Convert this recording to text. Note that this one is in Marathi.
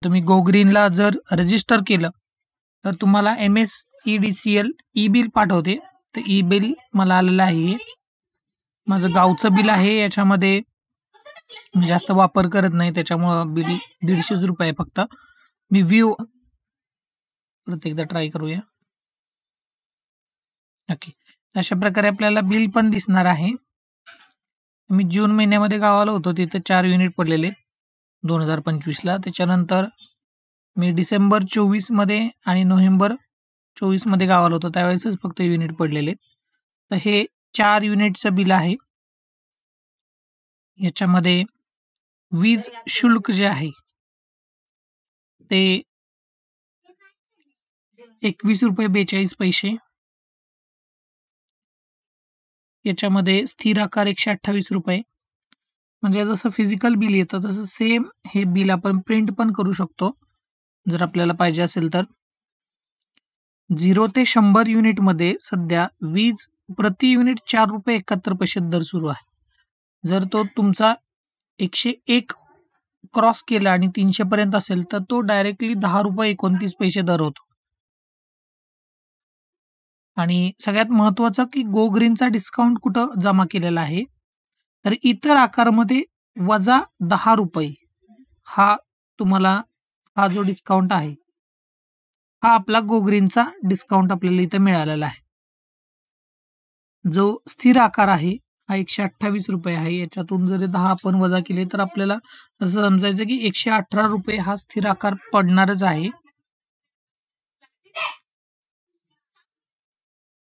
तुम्ही गो ग्रीनला जर रजिस्टर केलं तर तुम्हाला MSEDCL ई बिल पाठवते. तर ई बिल मला आलेलं आहे. माझं गावचं बिल आहे. याच्यामध्ये मी जास्त वापर करत नाही, त्याच्यामुळं बिल 150 रुपये फक्त. मी व्ह्यू परत एकदा ट्राय करूया. ओके, अशा प्रकारे आपल्याला बिल पण दिसणार आहे. मी जून महिन्यामध्ये गावाला होतो, तिथे 4 युनिट पडलेले 2025ला. त्याच्यानंतर मी डिसेंबर 24 मध्ये आणि नोव्हेंबर 24 मध्ये गावाला होतो, त्यावेळेसच फक्त युनिट पडलेले. तर हे 4 युनिटचं बिल आहे. याच्यामध्ये वीज शुल्क जे आहे ते 21.42 रुपये. याच्यामध्ये स्थिर आकार 128 रुपये. म्हणजे जसं फिजिकल बिल येतं तसं सेम हे बिल आपण प्रिंट पण करू शकतो जर आपल्याला पाहिजे असेल तर. 0 ते 100 युनिट मध्ये सध्या वीज प्रति युनिट 4.71 रुपये दर सुरू आहे. जर तो तुमचा 101 क्रॉस केला आणि 300 पर्यंत असेल तर तो डायरेक्टली 10.29 रुपये दर होतो. आणि सगळ्यात महत्वाचं की गो ग्रीनचा डिस्काउंट कुठं जमा केलेला आहे, तर इतर आकारमध्ये वजा 10 रुपये हा तुम्हाला हा जो डिस्काउंट आहे हा आपला गो ग्रीनचा डिस्काउंट आपल्याला इथे मिळालेला आहे. जो स्थिर आकार आहे हा 128 रुपये आहे. याच्यातून जर 10 आपण वजा केले तर आपल्याला असं समजायचं की 118 रुपये हा स्थिर आकार पडणारच आहे.